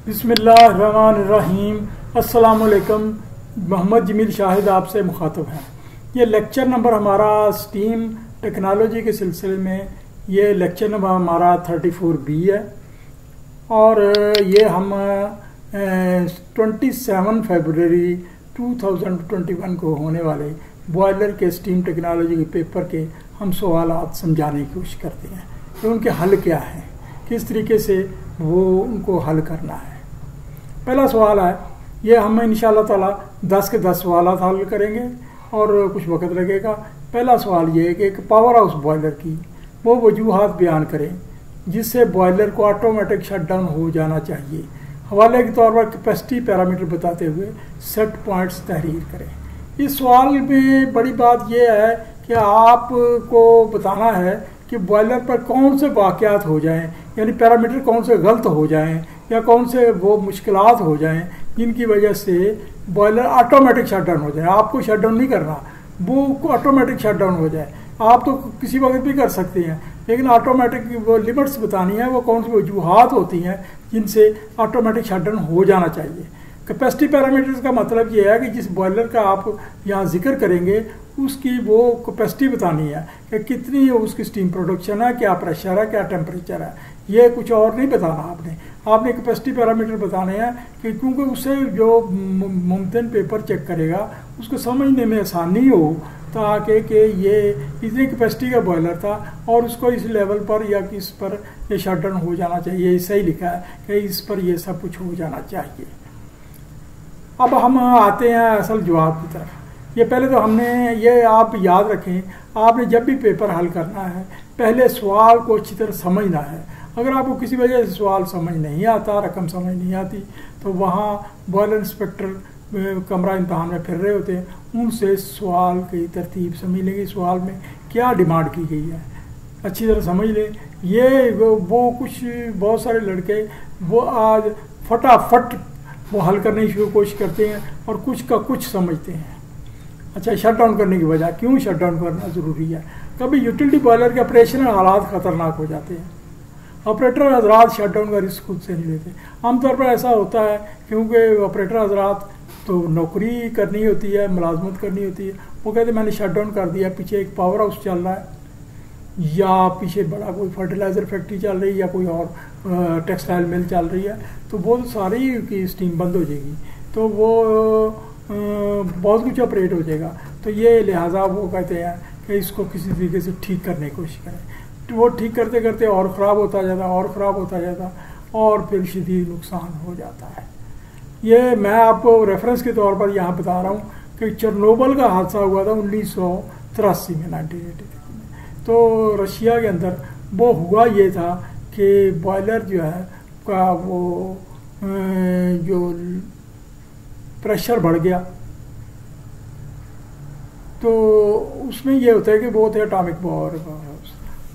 बिस्मिल्लाहिर्रहमानिर्रहीम। अस्सलामुअलैकुम। मोहम्मद जमील शाहिद आपसे मुखातब हैं। ये लेक्चर नंबर हमारा स्टीम टेक्नोलॉजी के सिलसिले में ये लेक्चर नंबर हमारा 34B है और ये हम 27 फरवरी 2021 को होने वाले बॉयलर के स्टीम टेक्नोलॉजी के पेपर के हम सवालात समझाने की कोशिश करते हैं कि उनके हल क्या हैं, किस तरीके से वो उनको हल करना है। पहला सवाल है, ये हम इंशाअल्लाह ताला 10 के 10 सवालात हल करेंगे और कुछ वक्त लगेगा। पहला सवाल ये है कि एक पावर हाउस बॉयलर की वो वजूहात बयान करें जिससे बॉयलर को ऑटोमेटिक शटडाउन हो जाना चाहिए। हवाले के तौर पर कैपेसिटी पैरामीटर बताते हुए सेट पॉइंट्स तहरीर करें। इस सवाल में बड़ी बात यह है कि आपको बताना है कि बॉयलर पर कौन से वाक़यात हो जाएं, यानी पैरामीटर कौन से गलत हो जाएं या कौन से वो मुश्किलात हो जाएं जिनकी वजह से बॉयलर ऑटोमेटिक शटडाउन हो जाए। आपको शटडाउन नहीं करना, वो ऑटोमेटिक शटडाउन हो जाए। आप तो किसी वक्त भी कर सकते हैं, लेकिन ऑटोमेटिक वो लिमिट्स बतानी है, वो कौन सी वजूहात होती हैं जिनसे ऑटोमेटिक शटडाउन हो जाना चाहिए। कैपेसिटी पैरामीटर्स का मतलब ये है कि जिस बॉयलर का आप यहाँ जिक्र करेंगे उसकी वो कैपेसिटी बतानी है कि कितनी उसकी स्टीम प्रोडक्शन है, क्या प्रेशर है, क्या टेम्परेचर है। ये कुछ और नहीं बताना आपने कैपेसिटी पैरामीटर बताने हैं कि क्योंकि उससे जो मुमकिन पेपर चेक करेगा उसको समझने में आसानी हो, ताकि कि ये इतनी कैपेसिटी का बॉयलर था और उसको इस लेवल पर या किस पर ये शटडाउन हो जाना चाहिए। सही लिखा है कि इस पर ये सब कुछ हो जाना चाहिए। अब हम आते हैं असल जवाब की तरफ। ये पहले तो हमने ये आप याद रखें, आपने जब भी पेपर हल करना है पहले सवाल को अच्छी तरह समझना है। अगर आपको किसी वजह से सवाल समझ नहीं आता, रकम समझ नहीं आती, तो वहाँ बॉयलर इंस्पेक्टर कमरा इम्तहान में फिर रहे होते हैं, उनसे सवाल की तरतीब समझ लेंगे, सवाल में क्या डिमांड की गई है अच्छी तरह समझ लें। ये वो कुछ बहुत सारे लड़के वो आज फटाफट वो हल करने की कोशिश करते हैं और कुछ का कुछ समझते हैं। अच्छा, शट डाउन करने की वजह, क्यों शट डाउन करना ज़रूरी है? कभी यूटिलिटी बॉयलर के ऑपरेशनल हालात ख़तरनाक हो जाते हैं, ऑपरेटर हजरात शट डाउन का रिस्क खुद से नहीं लेते। आमतौर पर ऐसा होता है क्योंकि ऑपरेटर हजरात तो नौकरी करनी होती है, मुलाजमत करनी होती है, वो कहते हैं मैंने शट डाउन कर दिया, पीछे एक पावर हाउस चल रहा है या पीछे बड़ा कोई फर्टिलाइज़र फैक्ट्री चल रही है या कोई और टेक्सटाइल मिल चल रही है, तो वो सारी की स्टीम बंद हो जाएगी, तो वो बहुत कुछ ऑपरेट हो जाएगा। तो ये लिहाजा वो कहते हैं कि इसको किसी तरीके से ठीक करने की कोशिश करें। तो वो ठीक करते करते और ख़राब होता जाता और ख़राब होता जाता और फिर शदीद नुकसान हो जाता है। ये मैं आपको रेफरेंस के तौर पर यहाँ बता रहा हूँ कि चेरनोबिल का हादसा हुआ था 1983 में, 1983 में। तो रशिया के अंदर वो हुआ ये था कि बॉयलर जो है का वो जो प्रेशर बढ़ गया, तो उसमें ये होता है कि वो थे एटॉमिक पावर,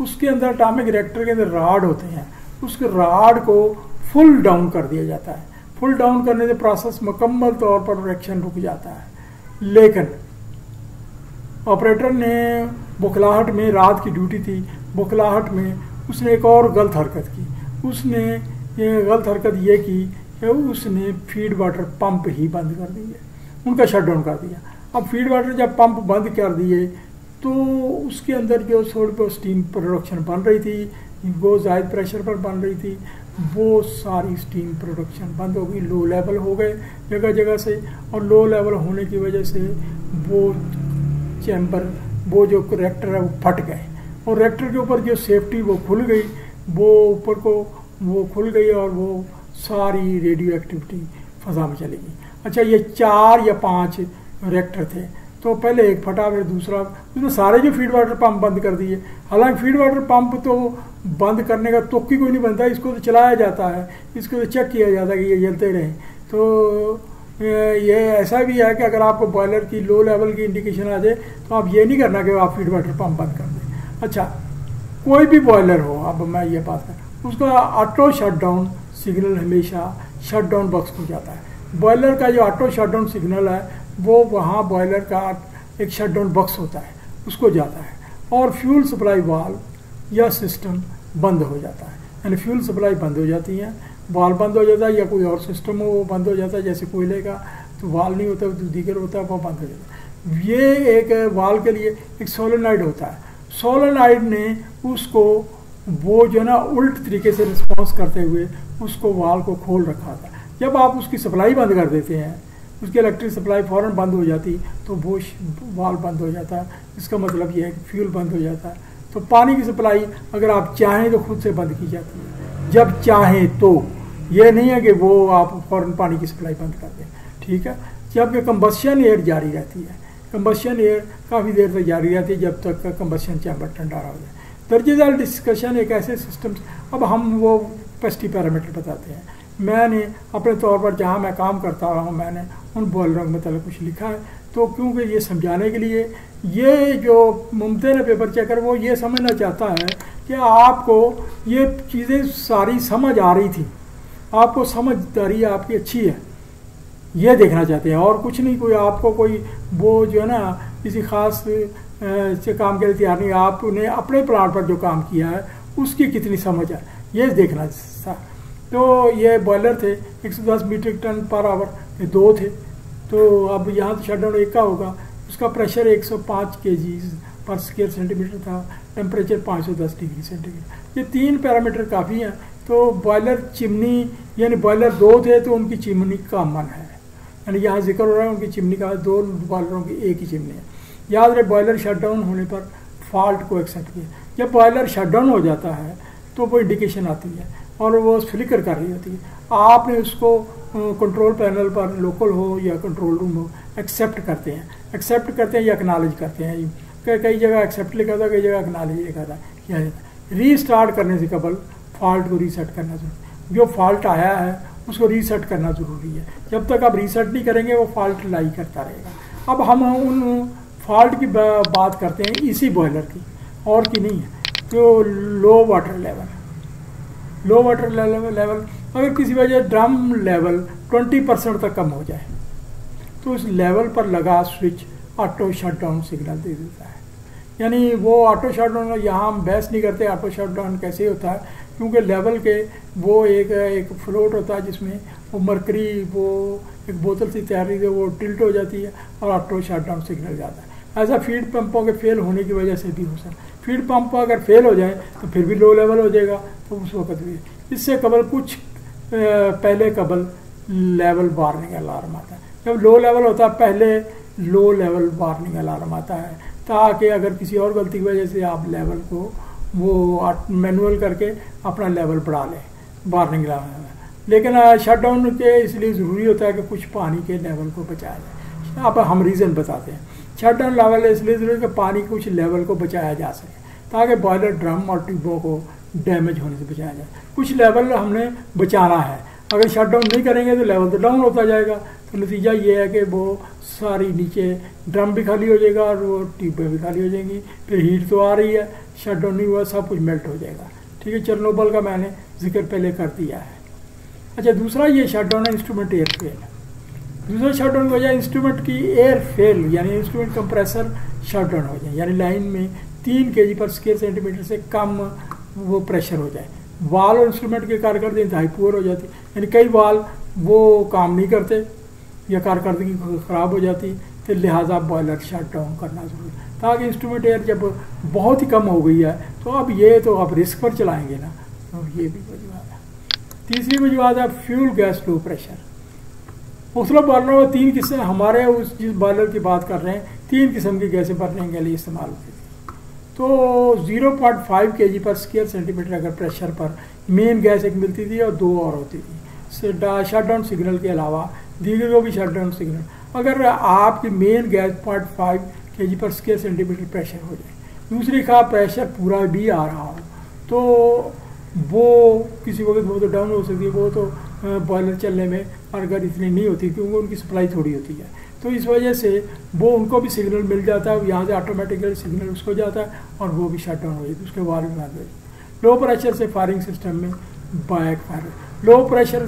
उसके अंदर एटॉमिक रिएक्टर के अंदर राड होते हैं, उसके राड को फुल डाउन कर दिया जाता है। फुल डाउन करने से प्रोसेस मुकम्मल तौर पर रिएक्शन रुक जाता है। लेकिन ऑपरेटर ने बुखलाहट में, रात की ड्यूटी थी, बुखलाहट में उसने एक और गलत हरकत की। उसने ये गलत हरकत ये की कि उसने फीड वाटर पंप ही बंद कर दिए, उनका शट डाउन कर दिया। अब फीड वाटर जब पंप बंद कर दिए तो उसके अंदर जो थोड़ी बहुत स्टीम प्रोडक्शन बन रही थी, वो ज़ायद प्रेशर पर बन रही थी, वो सारी स्टीम प्रोडक्शन बंद हो गई, लो लेवल हो गए जगह जगह से। और लो लेवल होने की वजह से वो चैम्बर, वो जो रिएक्टर है वो फट गए और रिएक्टर के ऊपर जो सेफ्टी वो खुल गई, वो ऊपर को वो खुल गई और वो सारी रेडियो एक्टिविटी फ़ज़ा में चली गई। अच्छा, ये 4 या 5 रिएक्टर थे, तो पहले एक फटा फिर दूसरा, उसने सारे जो फीड वाटर पंप बंद कर दिए। हालांकि फीड वाटर पंप तो बंद करने का तुक्की कोई नहीं बनता, इसको तो चलाया जाता है, इसको तो चेक किया जाता है कि ये जलते रहें। तो ये ऐसा भी है कि अगर आपको बॉयलर की लो लेवल की इंडिकेशन आ जाए तो आप ये नहीं करना कि आप फीड वाटर पंप बंद कर दें। अच्छा, कोई भी बॉयलर हो, अब मैं ये बात कर, उसका ऑटो शट डाउन सिग्नल हमेशा शट डाउन बॉक्स को जाता है। बॉयलर का जो ऑटो शट डाउन सिग्नल है वो वहाँ बॉयलर का एक शट डाउन बॉक्स होता है, उसको जाता है और फ्यूल सप्लाई वाल्व या सिस्टम बंद हो जाता है, यानी फ्यूल सप्लाई बंद हो जाती है वाल्व बंद हो जाता है, या कोई और सिस्टम हो वो बंद हो जाता है, जैसे कोयले का तो वाल्व नहीं होता, तो दीगर होता है वो बंद हो जाता है। ये एक वाल्व के लिए एक सोलेनॉइड होता है, सोलेनॉइड ने उसको वो जो ना उल्ट तरीके से रिस्पॉन्स करते हुए उसको वाल्व को खोल रखा था। जब आप उसकी सप्लाई बंद कर देते हैं, उसकी इलेक्ट्रिक सप्लाई फ़ौरन बंद हो जाती, तो वो वाल्व बंद हो जाता है। इसका मतलब ये है कि फ्यूल बंद हो जाता है। तो पानी की सप्लाई अगर आप चाहें तो खुद से बंद की जाती है, जब चाहें तो, ये नहीं है कि वो आप फ़ौरन पानी की सप्लाई बंद कर दें, ठीक है। जबकि कंबस्शन एयर जारी रहती है, कंबस्शन एयर काफ़ी देर तक जारी रहती है जब तक कंबस्शन चैम्बर ठंडा हो जाए। दर्जेदार डिस्कशन एक ऐसे सिस्टम, अब हम वो पेस्टी पैरामीटर बताते हैं। मैंने अपने तौर पर जहाँ मैं काम करता रहा हूँ, मैंने उन बॉयलरों में मतलब कुछ लिखा है, तो क्योंकि ये समझाने के लिए, ये जो मुमकिन है पेपर चेकर वो ये समझना चाहता है कि आपको ये चीज़ें सारी समझ आ रही थी, आपको समझदारी आपकी अच्छी है, ये देखना चाहते हैं और कुछ नहीं। कोई आपको कोई वो जो है ना किसी ख़ास से काम के लिए तैयार नहीं, आपने अपने प्लांट पर जो काम किया है उसकी कितनी समझ है, ये देखना था। तो ये बॉयलर थे 110 मीट्रिक टन पर आवर, ये 2 थे। तो अब यहाँ तो शटडाउन 1 का होगा, उसका प्रेशर 105 kg पर स्क्वायर सेंटीमीटर था, टेम्परेचर 510 डिग्री सेंटीग्रेड। ये 3 पैरामीटर काफ़ी हैं। तो बॉयलर चिमनी, यानी बॉयलर 2 थे तो उनकी चिमनी कॉमन है, यानी यहाँ जिक्र हो रहा है उनकी चिमनी का, 2 बॉयलरों की एक ही चिमनी है। याद रहे बॉयलर शटडाउन होने पर फॉल्ट को एक्सेप्ट किया। जब बॉयलर शटडाउन हो जाता है तो वो इंडिकेशन आती है और वो फ्लिकर कर रही होती है। आपने उसको कंट्रोल पैनल पर लोकल हो या कंट्रोल रूम हो एक्सेप्ट करते हैं या एक्नॉलेज करते हैं। कई जगह एक्सेप्ट लिखा था, कई जगह एक्नॉलेज लिखा था। किया जाता है रीस्टार्ट करने से कबल फॉल्ट को रीसेट करना जरूरी, जो फॉल्ट आया है उसको रीसेट करना ज़रूरी है। जब तक आप रीसेट नहीं करेंगे वो फॉल्ट लाई करता रहेगा। अब हम उन फॉल्ट की बात करते हैं इसी बॉयलर की, और की नहीं है। तो लो वाटर लेवल अगर किसी वजह ड्रम लेवल 20% तक कम हो जाए तो उस लेवल पर लगा स्विच ऑटो शटडाउन सिग्नल दे देता है। यानी वो ऑटो शटडाउन, यहाँ हम बहस नहीं करते ऑटो शटडाउन कैसे होता है, क्योंकि लेवल के वो एक फ्लोट होता है जिसमें वो मरकरी वो एक बोतल से तैयारी से वो टिल्ट हो जाती है और ऑटो शटडाउन सिग्नल जाता है। ऐसा फीड पंपों के फेल होने की वजह से भी हो सकता है। फीड पंप अगर फेल हो जाए तो फिर भी लो लेवल हो जाएगा, तो उस वक्त भी इससे कबल कुछ पहले कबल लेवल वार्निंग अलार्म आता है। जब लो लेवल होता है पहले लो लेवल वार्निंग अलार्म आता है, ताकि अगर किसी और गलती की वजह से आप लेवल को वो मैनुअल करके अपना लेवल बढ़ा लें वार्निंग अलार्म। लेकिन शटडाउन के इसलिए ज़रूरी होता है कि कुछ पानी के लेवल को बचाया जाए। अब हम रीज़न बताते हैं। शटडाउन लेवल इसलिए ज़रूरी है कि पानी के कुछ लेवल को बचाया जा सके, ताकि बॉयलर ड्रम और ट्यूबों को डैमेज होने से बचाया जाए। कुछ लेवल हमने बचाना है, अगर शटडाउन नहीं करेंगे तो लेवल तो डाउन होता जाएगा। तो नतीजा ये है कि वो सारी नीचे ड्रम भी खाली हो जाएगा और वो ट्यूबें भी खाली हो जाएंगी। फिर हीट तो आ रही है, शटडाउन नहीं हुआ, सब कुछ मेल्ट हो जाएगा। ठीक है, चेरनोबिल का मैंने जिक्र पहले कर दिया है। अच्छा, दूसरा ये शटडाउन है इंस्ट्रूमेंट एयर फेल। दूसरा शटडाउन की वजह इंस्ट्रूमेंट की एयर फेल, यानी इंस्ट्रूमेंट कंप्रेसर शटडाउन हो जाए, यानी लाइन में 3 kg पर स्क्वायर सेंटीमीटर से कम वो प्रेशर हो जाए। वाल और इंस्ट्रूमेंट की कारकर्दगी इंतहाई पुअर हो जाती, यानी कई वाल वो काम नहीं करते या कारकर्दगी ख़राब हो जाती, तो लिहाजा बॉयलर शट डाउन करना जरूरी, ताकि इंस्ट्रूमेंट एयर जब बहुत ही कम हो गई है तो अब ये तो आप रिस्क पर चलाएंगे ना, तो ये भी वजूहत है। तीसरी वजूहत है फ्यूल गैस लो प्रेशर। मुख्तलिफ बॉयलरों में 3 किस्म, हमारे उस जिस बॉयलर की बात कर रहे हैं 3 किस्म की गैसें भरने के लिए इस्तेमाल होती थी। तो 0.5 kg पर स्क्वायर सेंटीमीटर अगर प्रेशर पर मेन गैस एक मिलती थी और 2 और होती थी शटडाउन सिग्नल के अलावा दीगर को भी शटडाउन सिग्नल। अगर आपकी मेन गैस 0.5 kg पर स्क्वायर सेंटीमीटर प्रेशर हो जाए, दूसरी का प्रेशर पूरा भी आ रहा हो, तो वो किसी वक्त वो तो डाउन हो सकती है, वो तो बॉयलर चलने में अगर इतनी नहीं होती क्योंकि उनकी सप्लाई थोड़ी होती है, तो इस वजह से वो उनको भी सिग्नल मिल जाता है, यहाँ से ऑटोमेटिकली सिग्नल उसको जाता है और वो भी शट डाउन हो जाती है, उसके बाद भी बंद हो जाती। लो प्रेशर से फायरिंग सिस्टम में बैक फायर, लो प्रेशर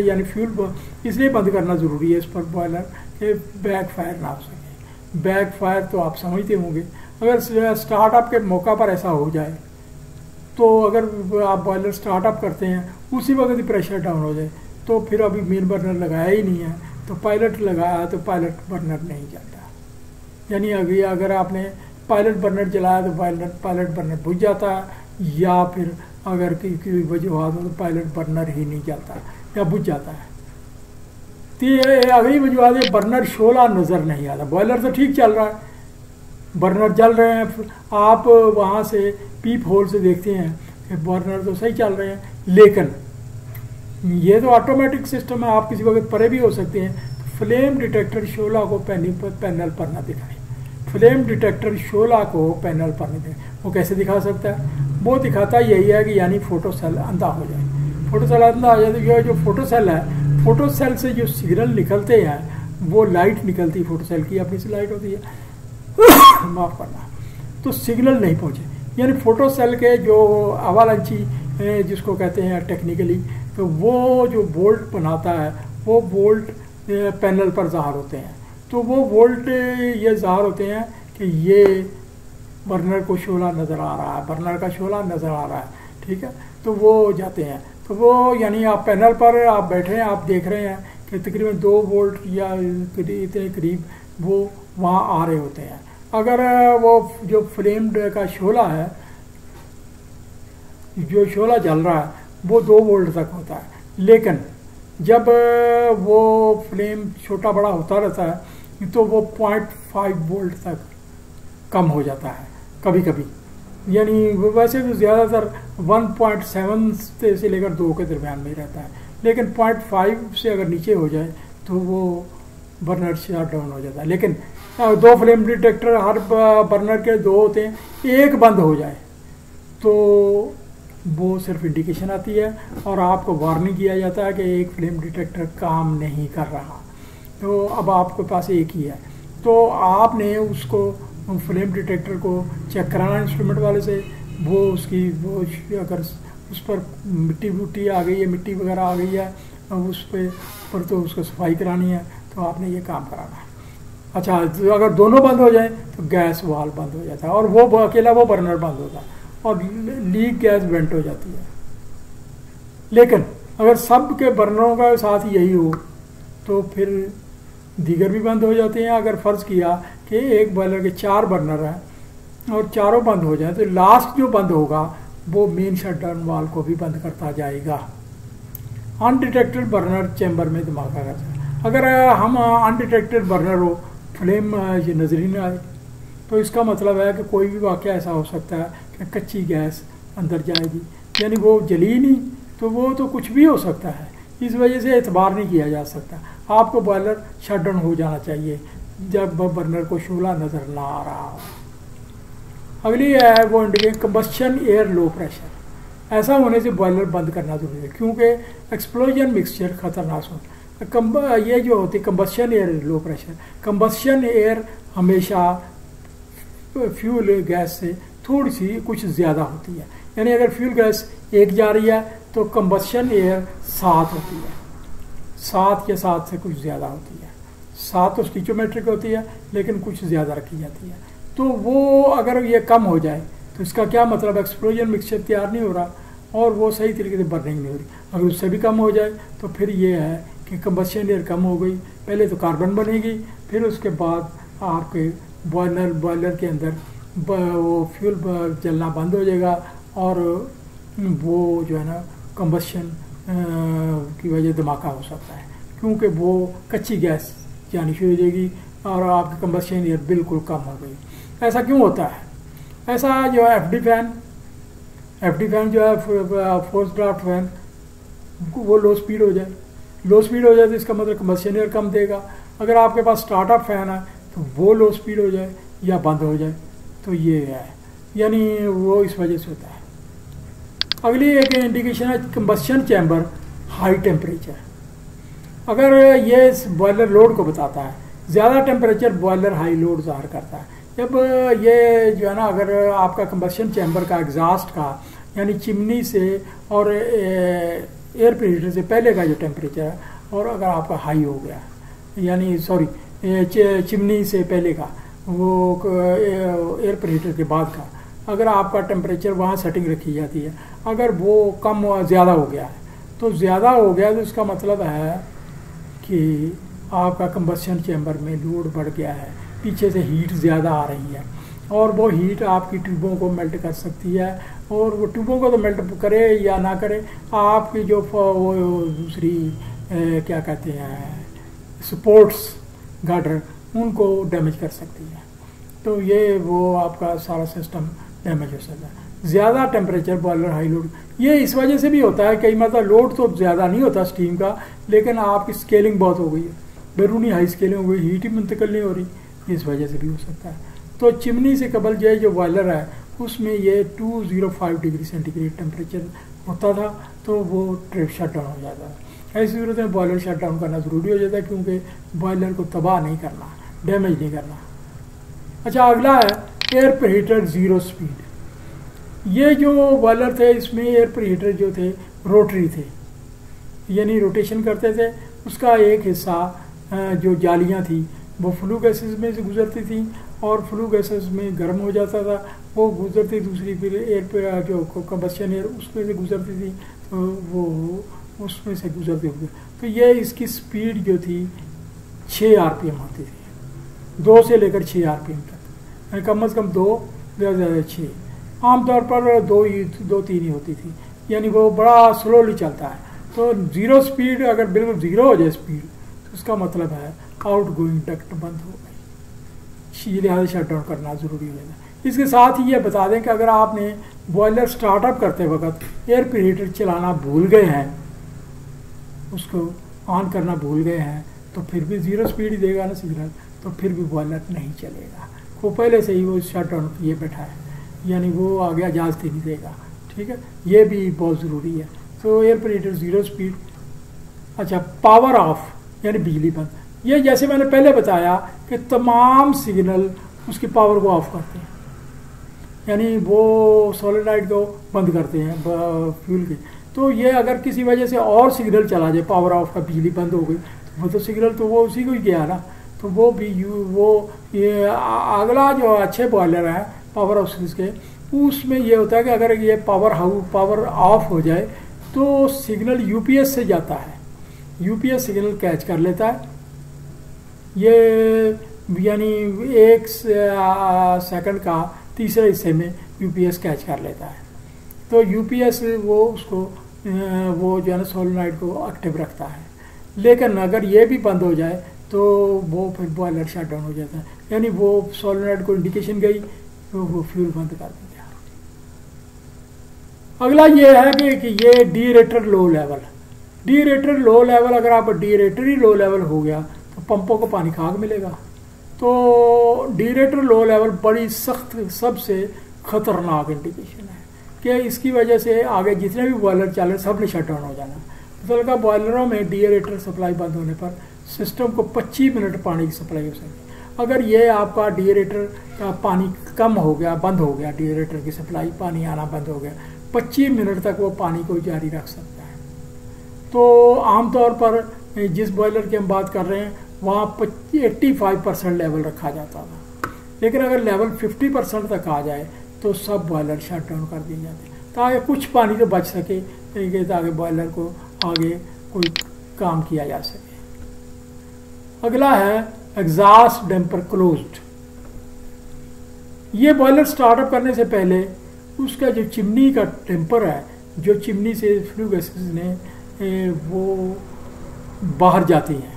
यानी फ्यूल इसलिए बंद करना ज़रूरी है इस पर बॉयलर के बैक फायर ना हो सके। बैक फायर तो आप समझते होंगे, अगर स्टार्टअप के मौका पर ऐसा हो जाए तो अगर आप बॉयलर स्टार्टअप करते हैं उसी वक्त ही प्रेशर डाउन हो जाए, तो फिर अभी मेन बर्नर लगाया ही नहीं है, तो पायलट लगाया तो पायलट बर्नर नहीं चलता। यानी अगर आपने पायलट बर्नर जलाया तो पायलट बर्नर बुझ जाता है, या फिर अगर कोई वजूहत हो तो पायलट बर्नर ही नहीं चलता या बुझ जाता है। तो ये अगली वजूहत है, बर्नर शोला नज़र नहीं आता। बॉयलर तो ठीक चल रहा है, बर्नर जल रहे हैं, आप वहाँ से पीप होल से देखते हैं कि बर्नर तो सही चल रहे हैं, लेकिन ये तो ऑटोमेटिक सिस्टम है, आप किसी वक्त परे भी हो सकते हैं। तो फ्लेम डिटेक्टर शोला को पैनल पर ना दिखाए, फ्लेम डिटेक्टर शोला को पैनल पर नहीं दिखाए। वो कैसे दिखा सकता है? वो दिखाता यही है कि यानी फोटो सेल अंधा हो जाए। फोटो सेल अंधा हो जाए तो ये जो फोटो सेल है, फोटो सेल से जो सिग्नल निकलते हैं वो लाइट निकलती है, फोटो सेल की अपनी से लाइट होती है माफ़ करना, तो सिग्नल नहीं पहुँचे। यानी फोटो सेल के जो अवालांची जिसको कहते हैं टेक्निकली, तो वो जो वोल्ट बनाता है वो वोल्ट पैनल पर ज़ाहिर होते हैं। तो वो वोल्ट ये ज़ाहिर होते हैं कि ये बर्नर को शोला नज़र आ रहा है, बर्नर का शोला नज़र आ रहा है, ठीक है। तो वो जाते हैं, तो वो यानी आप पैनल पर आप बैठे हैं, आप देख रहे हैं कि तकरीबन 2 वोल्ट या इतने करीब वो वहाँ आ रहे होते हैं। अगर वो जो फ्लेम्ड का शोला है, जो शोला जल रहा है वो 2 वोल्ट तक होता है, लेकिन जब वो फ्लेम छोटा बड़ा होता रहता है तो वो 0.5 वोल्ट तक कम हो जाता है कभी कभी। यानी वैसे तो ज़्यादातर 1.7 से लेकर 2 के दरमियान में रहता है, लेकिन 0.5 से अगर नीचे हो जाए तो वो बर्नर शट डाउन हो जाता है। लेकिन 2 फ्लेम डिटेक्टर हर बर्नर के 2 होते हैं, एक बंद हो जाए तो वो सिर्फ इंडिकेशन आती है और आपको वार्निंग किया जाता है कि एक फ्लेम डिटेक्टर काम नहीं कर रहा। तो अब आपके पास एक ही है, तो आपने उसको फ्लेम डिटेक्टर को चेक कराना इंस्ट्रूमेंट वाले से। वो उसकी वो अगर उस पर मिट्टी आ गई है, मिट्टी वगैरह आ गई है उस पर तो उसको सफाई करानी है, तो आपने ये काम कराना है। अच्छा, तो अगर दोनों बंद हो जाए तो गैस वाल बंद हो जाता है और वो अकेला वो बर्नर बंद होता है और लीक गैस वेंट हो जाती है। लेकिन अगर सब के बर्नरों का साथ यही हो तो फिर दीगर भी बंद हो जाते हैं। अगर फ़र्ज़ किया कि एक बॉयलर के 4 बर्नर हैं और चारों बंद हो जाए तो लास्ट जो बंद होगा वो मेन शटडाउन वाल को भी बंद करता जाएगा। अनडिटेक्टेड बर्नर चैम्बर में धमाका करता है। अगर हम अनडिटेक्टेड बर्नर हो, फ्लेम ये नजर ही ना आए, तो इसका मतलब है कि कोई भी वाक़या ऐसा हो सकता है कि कच्ची गैस अंदर जाएगी, यानी वो जली ही नहीं, तो वो तो कुछ भी हो सकता है। इस वजह से एतबार नहीं किया जा सकता। आपको बॉयलर शट डाउन हो जाना चाहिए जब बर्नर को शोला नज़र ना आ रहा हो। अगली है वो indicate combustion air low pressure. ऐसा होने से बॉयलर बंद करना जरूरी है क्योंकि एक्सप्लोजन मिक्सचर खतरनाक हो। ये जो होती है combustion air low pressure, combustion air हमेशा फ्यूल गैस से थोड़ी सी कुछ ज़्यादा होती है। यानी अगर फ्यूल गैस 1 जा रही है तो कंबस्शन एयर 7 होती है, 7 या 7 से कुछ ज़्यादा होती है। 7 तो स्टीचोमेट्रिक होती है लेकिन कुछ ज़्यादा रखी जाती है। तो वो अगर ये कम हो जाए तो इसका क्या मतलब, एक्सप्लोजन मिक्सचर तैयार नहीं हो रहा और वो सही तरीके से बर्निंग नहीं हो रही। अगर उससे भी कम हो जाए तो फिर ये है कि कंबस्शन एयर कम हो गई, पहले तो कार्बन बनेगी, फिर उसके बाद आपके बॉयलर के अंदर वो फ्यूल जलना बंद हो जाएगा और वो जो है ना कंबस्शन की वजह धमाका हो सकता है क्योंकि वो कच्ची गैस जानी शुरू हो जाएगी और आपकी कंबस्शन एयर बिल्कुल कम हो गई। ऐसा क्यों होता है? ऐसा जो है एफडी फैन जो है फोर्स ड्राफ्ट फैन, वो लो स्पीड हो जाए तो इसका मतलब कंबस्शन एयर कम देगा। अगर आपके पास स्टार्टअप फैन है तो वो लो स्पीड हो जाए या बंद हो जाए, तो ये है, यानी वो इस वजह से होता है। अगली एक इंडिकेशन है कंबस्शन चैम्बर हाई टेम्परेचर। अगर ये इस बॉयलर लोड को बताता है, ज़्यादा टेम्परेचर बॉयलर हाई लोड ज़ाहिर करता है। जब ये जो है ना, अगर आपका कंबस्शन चैम्बर का एग्जॉस्ट का यानी चिमनी से और एयर प्रीहीटर से पहले का जो टेम्परेचर है, और अगर आपका हाई हो गया, यानी चिमनी से पहले का, वो एयर प्रीहीटर के बाद का, अगर आपका टेम्परेचर वहाँ सेटिंग रखी जाती है, अगर वो कम ज़्यादा हो गया है तो ज़्यादा हो गया तो इसका मतलब है कि आपका कंबशन चैम्बर में लोड बढ़ गया है, पीछे से हीट ज़्यादा आ रही है और वो हीट आपकी ट्यूबों को मेल्ट कर सकती है। और वो ट्यूबों को तो मेल्ट करे या ना करे, आपकी जो वो दूसरी क्या कहते हैं सपोर्ट्स गार्डर, उनको डैमेज कर सकती है। तो ये वो आपका सारा सिस्टम डैमेज हो सकता है। ज़्यादा टेम्परेचर बॉयलर हाई लोड, ये इस वजह से भी होता है, कई मतलब लोड तो ज़्यादा नहीं होता स्टीम का, लेकिन आपकी स्केलिंग बहुत हो गई है, बैरूनी हाई स्केलिंग हो गई, हीट ही मुंतकिल नहीं हो रही, इस वजह से भी हो सकता है। तो चिमनी से कबल जो बॉयलर है उसमें ये 205 डिग्री सेंटीग्रेड टेम्परेचर होता था, तो वो ट्रिप शट डाउन हो जाता है। ऐसी सूरत में बॉयलर शट डाउन करना ज़रूरी हो जाता है, क्योंकि बॉयलर को तबाह नहीं करना, डैमेज नहीं करना। अच्छा, अगला है एयर प्रीहीटर ज़ीरो स्पीड। ये जो बॉयलर थे इसमें एयर प्रीहीटर जो थे रोटरी थे, यानी रोटेशन करते थे। उसका एक हिस्सा जो जालियाँ थी वो फ्लू गैसेस में से गुजरती थी और फ्लू गैसेस में गर्म हो जाता था, वो गुजरती, दूसरी फिर एयर पे जो कंबशन एयर उसमें से गुजरती थी, तो वो उसमें से गुजरती होती। तो ये इसकी स्पीड जो थी 6 RPM होती थी, 2 से लेकर 6 RPM तक, कम से कम 2, ज़्यादा से ज़्यादा 6। आमतौर पर 2-3 ही होती थी, यानी वो बड़ा स्लोली चलता है। तो ज़ीरो स्पीड, अगर बिल्कुल ज़ीरो हो जाए स्पीड, तो उसका मतलब है आउट गोइंग डक्ट बंद हो गई, लिहाजा शट डाउन करना ज़रूरी होगा। इसके साथ ही ये बता दें कि अगर आपने बॉयलर स्टार्टअप करते वक्त एयर प्रीहीटर चलाना भूल गए हैं, उसको ऑन करना भूल गए हैं, तो फिर भी ज़ीरो स्पीड ही देगा ना सिग्नल, तो फिर भी बॉयलर नहीं चलेगा। वो पहले से ही वो शट डाउन किए बैठा है, यानी वो आगे इजाज़त ही नहीं देगा। ठीक है, ये भी बहुत ज़रूरी है। तो एयर प्रीहीटर ज़ीरो स्पीड। अच्छा, पावर ऑफ यानी बिजली बंद। ये जैसे मैंने पहले बताया कि तमाम सिग्नल उसकी पावर को ऑफ करते हैं, यानी वो सोलेनॉइड को बंद करते हैं फ्यूल के। तो ये अगर किसी वजह से और सिग्नल चला जाए, पावर ऑफ का, बिजली बंद हो गई, तो वो तो सिग्नल तो वो उसी को ही गया ना। तो वो भी ये अगला जो अच्छे बॉयलर है पावर हाउस के, उसमें ये होता है कि अगर ये पावर ऑफ हो जाए तो सिग्नल यूपीएस से जाता है, यूपीएस सिग्नल कैच कर लेता है। ये यानी 1 सेकंड का तीसरे हिस्से में यूपीएस कैच कर लेता है। तो यूपीएस वो उसको वो जो है ना सोलेनॉइड को एक्टिव रखता है। लेकिन अगर ये भी बंद हो जाए तो वो फिर बॉयलर शट डाउन हो जाता है, यानी वो सोलेनॉइड को इंडिकेशन गई तो वो फ्यूल बंद कर दिया। अगला ये है कि ये डीरेटर लो लेवल। डीरेटर लो लेवल, अगर आप डीरेटर ही लो लेवल हो गया तो पंपों को पानी खाक मिलेगा। तो डीरेटर लो लेवल बड़ी सख्त, सबसे ख़तरनाक इंडिकेशन है कि इसकी वजह से आगे जितने भी बॉयलर चल रहे सब ने शट डाउन हो जाना। मतलब का बॉयलरों में डीरेटर सप्लाई बंद होने पर सिस्टम को 25 मिनट पानी की सप्लाई हो सकती। अगर ये आपका डीरेटर का पानी कम हो गया, बंद हो गया, डीरेटर की सप्लाई पानी आना बंद हो गया, 25 मिनट तक वो पानी को जारी रख सकता है। तो आमतौर पर जिस बॉयलर की हम बात कर रहे हैं वहाँ 85% लेवल रखा जाता था, लेकिन अगर लेवल 50% तक आ जाए तो सब बॉयलर शट डाउन कर दिए जाते हैं, ताकि कुछ पानी तो बच सके, ताकि बॉयलर को आगे कोई काम किया जा सके। अगला है एग्जॉस्ट डैम्पर क्लोज्ड। ये बॉयलर स्टार्टअप करने से पहले उसका जो चिमनी का टेम्पर है, जो चिमनी से फ्लू गैसेस ने वो बाहर जाती हैं,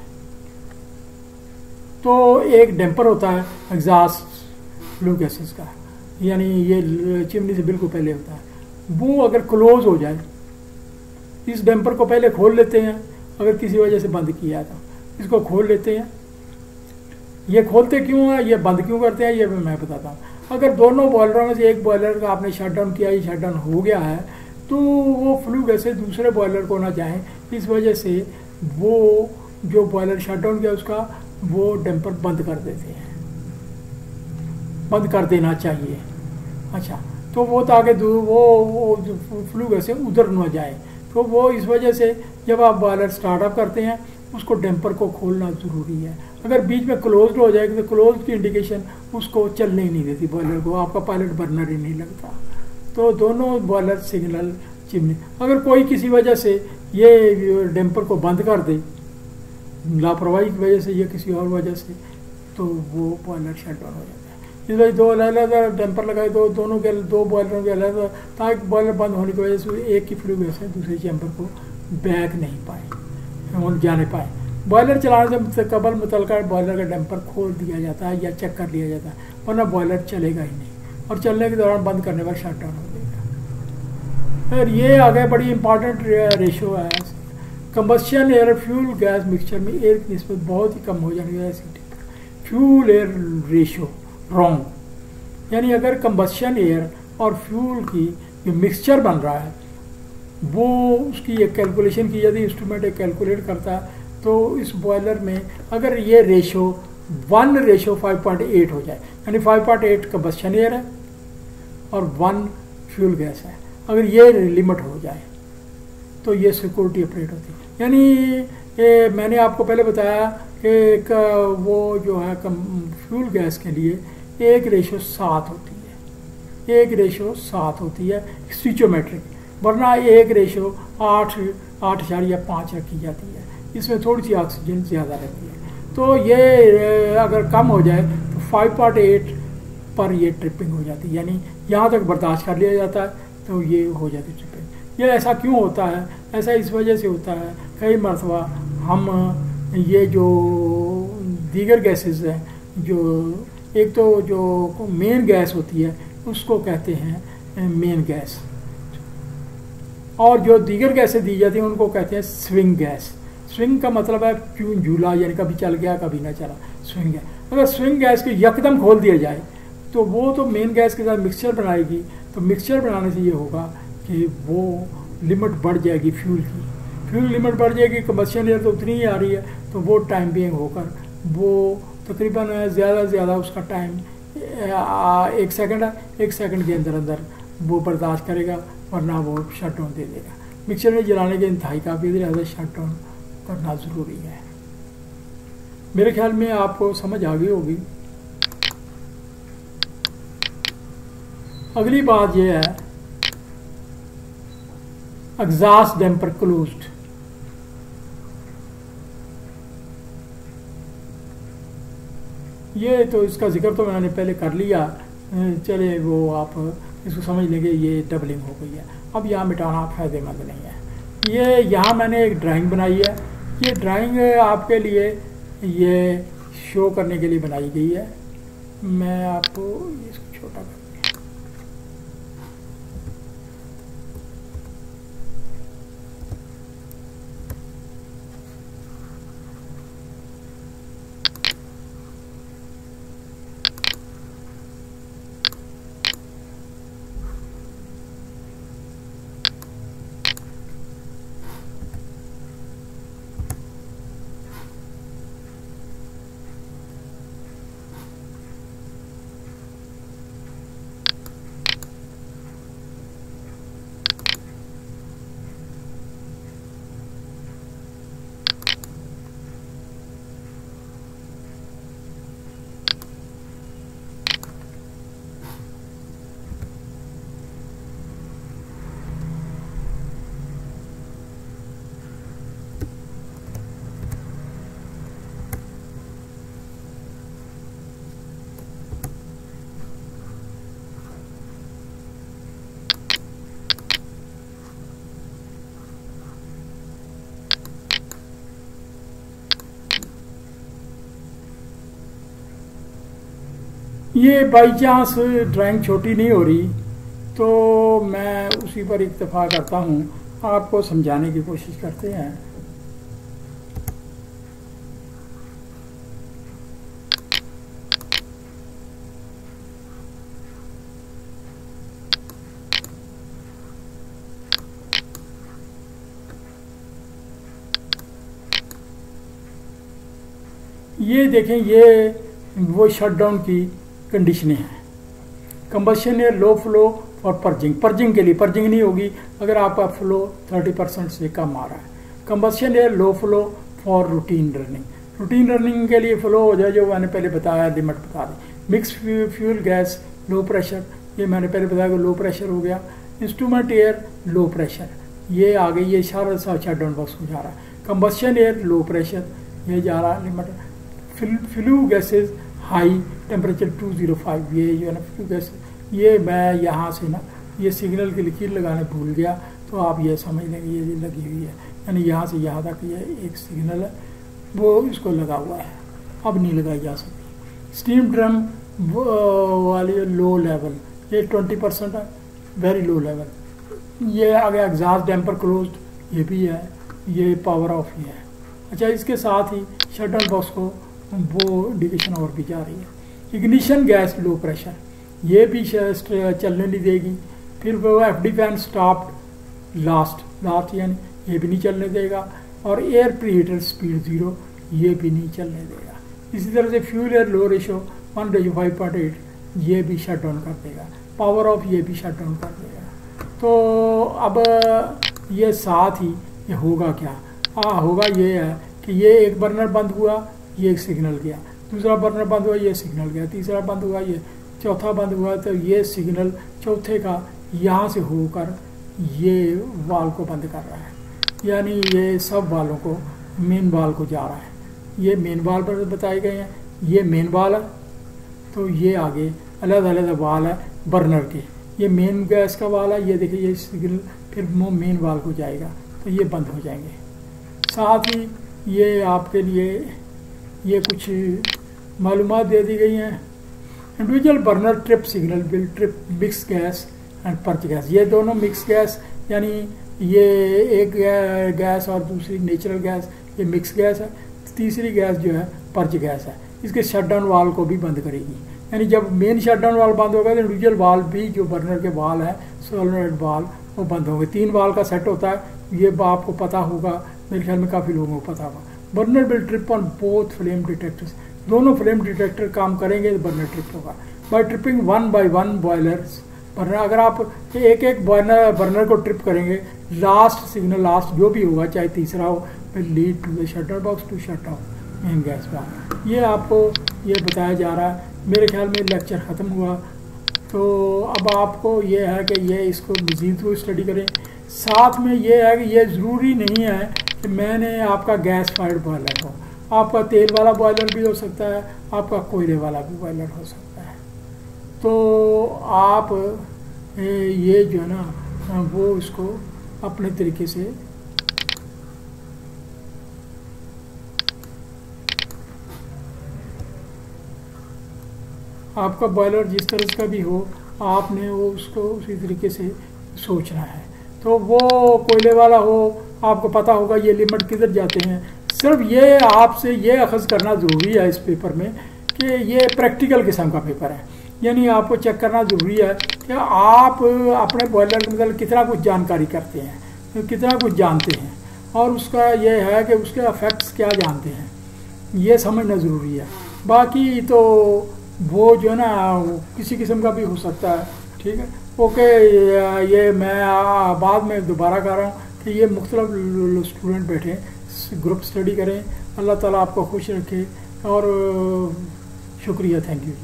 तो एक डैम्पर होता है एग्जॉस्ट फ्लू गैसेस का, यानी ये चिमनी से बिल्कुल पहले होता है। वो अगर क्लोज हो जाए, इस डैम्पर को पहले खोल लेते हैं, अगर किसी वजह से बंद किया तो इसको खोल लेते हैं। ये खोलते क्यों है, ये बंद क्यों करते हैं, ये भी मैं बताता हूँ। अगर दोनों बॉयलरों में से एक बॉयलर का आपने शट डाउन किया, ये शट डाउन हो गया है, तो वो फ्लू गैसेस दूसरे बॉयलर को ना जाएं, इस वजह से वो जो बॉयलर शट डाउन किया उसका वो डैम्पर बंद कर देते हैं, बंद कर देना चाहिए। अच्छा, तो वो ताकि वो फ्लू गैसेस उधर न जाए, तो वो इस वजह से जब आप बॉयलर स्टार्टअप करते हैं उसको डैम्पर को खोलना ज़रूरी है। अगर बीच में क्लोज्ड हो जाएगी तो क्लोज की इंडिकेशन उसको चलने ही नहीं देती बॉयलर को, आपका पायलट बर्नर ही नहीं लगता। तो दोनों बॉयलर सिग्नल चिमनी, अगर कोई किसी वजह से ये डैम्पर को बंद कर दे लापरवाही की वजह से या किसी और वजह से, तो वो बॉयलर शट डाउन हो जाता है। इस वजह दो अलग डैम्पर लगाए, दोनों के दो बॉयलरों के अलग, ताकि बॉयलर बंद होने की वजह से एक की फ्लू वजह से दूसरे चैम्बर को बैक नहीं पाए और जाने पाए। बॉयलर चलाने से कबल मुतलका बॉयलर का डैम्पर खोल दिया जाता है या चेक कर लिया जाता है, वरना बॉयलर चलेगा ही नहीं और चलने के दौरान बंद करने पर शट डाउन हो जाएगा। फिर ये आगे बड़ी इंपॉर्टेंट रेशो है, combustion air fuel gas mixture में एयर की निस्बत बहुत ही कम हो जाने की वजह से फ्यूल एयर रेशो रॉन्ग, यानी अगर कंबस्शन एयर और फ्यूल की जो मिक्सचर बन रहा है वो उसकी एक कैलकुलेशन की जाती है, इंस्ट्रूमेंट एक कैलकुलेट करता है, तो इस बॉयलर में अगर ये रेशो 1:5.8 हो जाए, यानी 5.8 कंबस्शन एयर है और 1 फ्यूल गैस है, अगर ये लिमिट हो जाए तो ये सिक्योरिटी ऑपरेट होती है। यानी मैंने आपको पहले बताया कि वो जो है फ्यूल गैस के लिए 1:7 होती है, 1:7 होती है स्टिचोमेट्रिक, वरना 1:8.5 रखी जाती है, इसमें थोड़ी सी ऑक्सीजन ज़्यादा रहती है। तो ये अगर कम हो जाए तो 5.8 पर ये ट्रिपिंग हो जाती है, यानी यहाँ तक बर्दाश्त कर लिया जाता है, तो ये हो जाती है ट्रिपिंग। ये ऐसा क्यों होता है? ऐसा इस वजह से होता है, कई मरतबा हम ये जो दीगर गैसेस हैं, जो एक तो जो मेन गैस होती है उसको कहते हैं मेन गैस, और जो दीगर गैसें दी जाती हैं उनको कहते हैं स्विंग गैस। स्विंग का मतलब है क्यों झूला, यानी कभी चल गया कभी ना चला, स्विंग गैस। अगर स्विंग गैस को यकदम खोल दिया जाए तो वो तो मेन गैस के साथ मिक्सचर बनाएगी, तो मिक्सचर बनाने से ये होगा कि वो लिमिट बढ़ जाएगी फ्यूल की, फ्यूल लिमिट बढ़ जाएगी, कंबस्शन एयर तो उतनी ही आ रही है, तो वो टाइम बिंग होकर वो तकरीबन ज़्यादा से ज़्यादा उसका टाइम 1 सेकंड है, 1 सेकंड के अंदर अंदर वो बर्दाश्त करेगा, वरना वो शट डाउन दे देगा। मिक्सचर में जलाने के इंतहाई काफ़ी ज़्यादा शट डाउन करना ज़रूरी है। मेरे ख्याल में आपको समझ आ गई होगी। अगली बात यह है एग्जॉस्ट डैम्पर क्लोज्ड। ये तो इसका जिक्र तो मैंने पहले कर लिया, चले वो आप इसको समझ लेंगे ये डबलिंग हो गई है। अब यहाँ मिटाना फ़ायदेमंद नहीं है। ये यहाँ मैंने एक ड्राइंग बनाई है, ये ड्राइंग आपके लिए ये शो करने के लिए बनाई गई है। मैं आपको इसको छोटा कर, ये बाई चांस ड्राइंग छोटी नहीं हो रही तो मैं उसी पर इक्तफा करता हूँ, आपको समझाने की कोशिश करते हैं। ये देखें, ये वो शटडाउन की कंडीशनें हैं। कंबशन एयर लो फ्लो और पर्जिंग के लिए पर्जिंग नहीं होगी अगर आपका फ्लो 30% से कम आ रहा है। Combustion air low flow for routine running के लिए फ्लो हो जाए, जो मैंने पहले बताया, लिमिट बता दी। Mix fuel gas low pressure, ये मैंने पहले बताया कि लो प्रेशर हो गया। इंस्ट्रूमेंट एयर लो प्रेशर, ये आ गई, ये सारा सा शटडाउन बॉक्स को जा रहा है। कंबस्शन एयर लो प्रेशर, ये जा रहा है limit. Flu gases high temperature 205, ये जो है ना फ्लू गैस, ये मैं यहाँ से ना ये सिग्नल की लकीर लगाने भूल गया, तो आप ये समझ लेंगे ये लगी हुई है, यानी यहाँ से यहाँ तक ये एक सिग्नल है, वो इसको लगा हुआ है, अब नहीं लगाई जा सकती। स्टीम ड्रम वाली लो लेवल, ये 20% है, वेरी लो लेवल। ये आ गया एग्जॉस्ट डैम्पर क्लोज्ड, ये भी है, ये पावर ऑफ ही है। अच्छा, इसके साथ ही शटडाउन बॉक्स को वो इंडिकेशन और भी जा रही है। इग्निशन गैस लो प्रेशर, ये भी चलने नहीं देगी। फिर वो एफडी फैन स्टॉप्ड लास्ट यानी ये भी नहीं चलने देगा। और एयर प्रीहीटर स्पीड 0, ये भी नहीं चलने देगा। इसी तरह से फ्यूल एयर लो रेशो 1:5.8, ये भी शट डाउन कर देगा। पावर ऑफ ये भी शट डाउन कर देगा। तो अब ये साथ ही ये होगा क्या? होगा ये है कि ये एक बर्नर बंद हुआ, ये एक सिग्नल गया, दूसरा बर्नर बंद हुआ, ये सिग्नल गया, तीसरा बंद हुआ, ये चौथा बंद हुआ, तो ये सिग्नल चौथे का यहाँ से होकर ये वाल को बंद कर रहा है, यानी ये सब वालों को मेन वाल को जा रहा है। ये मेन वाल पर बताए गए हैं, ये मेन वाल है, तो ये आगे अलग अलग वाल है बर्नर के। ये मेन गैस का वाल है, ये देखिए ये सिग्नल फिर मेन वाल को जाएगा, तो ये बंद हो जाएंगे। साथ ही ये आपके लिए ये कुछ मालूमात दे दी गई हैं। Individual burner trip signal will trip mix gas and perch gas, ये दोनों मिक्स गैस, यानी ये एक गैस और दूसरी नेचुरल गैस, ये मिक्स गैस है। तीसरी गैस जो है पर्च गैस है, इसके शटडाउन वाल को भी बंद करेगी। यानी जब मेन शटडाउन वाल बंद होगा तो इंडिविजुअल वाल भी जो बर्नर के वाल है सोलनॉइड वाल वो बंद होंगे। 3 वाल का सेट होता है, ये आपको पता होगा, मेरे ख्याल में काफ़ी लोगों को पता होगा। Burner will trip on both flame detectors, दोनों फ्लेम डिटेक्टर काम करेंगे तो बर्नर ट्रिप होगा। By tripping 1 by 1 boilers burner, अगर आप एक एक बर्नर को ट्रिप करेंगे, लास्ट सिग्नल लास्ट जो भी होगा चाहे तीसरा हो, will lead to the shutdown box to shut off main gas valve. ये आपको ये बताया जा रहा है। मेरे ख्याल में लेक्चर ख़त्म हुआ, तो अब आपको ये है कि ये इसको मज़ीद को स्टडी करें। साथ में ये है कि ये ज़रूरी नहीं है कि मैंने आपका गैस फायर्ड बॉयलर हो, आपका तेल वाला बॉयलर भी हो सकता है, आपका कोयले वाला भी बॉयलर हो सकता है। तो आप ये जो है ना वो इसको अपने तरीके से आपका बॉयलर जिस तरह का भी हो, आपने वो उसको उसी तरीके से सोचना है। तो वो कोयले वाला हो, आपको पता होगा ये लिमिट किधर जाते हैं। सिर्फ ये आपसे ये अखज़ करना ज़रूरी है इस पेपर में कि ये प्रैक्टिकल किस्म का पेपर है, यानी आपको चेक करना ज़रूरी है कि आप अपने बॉयलर के मतलब कितना कुछ जानकारी करते हैं, कितना कुछ जानते हैं, और उसका ये है कि उसके इफेक्ट्स क्या जानते हैं, ये समझना ज़रूरी है। बाकी तो वो जो है ना किसी किस्म का भी हो सकता है। ठीक है, ओके। ये मैं बाद में दोबारा कर रहा हूँ कि ये मुख्तलिफ स्टूडेंट बैठे ग्रुप स्टडी करें। अल्लाह ताला आपको खुश रखे और शुक्रिया, थैंक यू।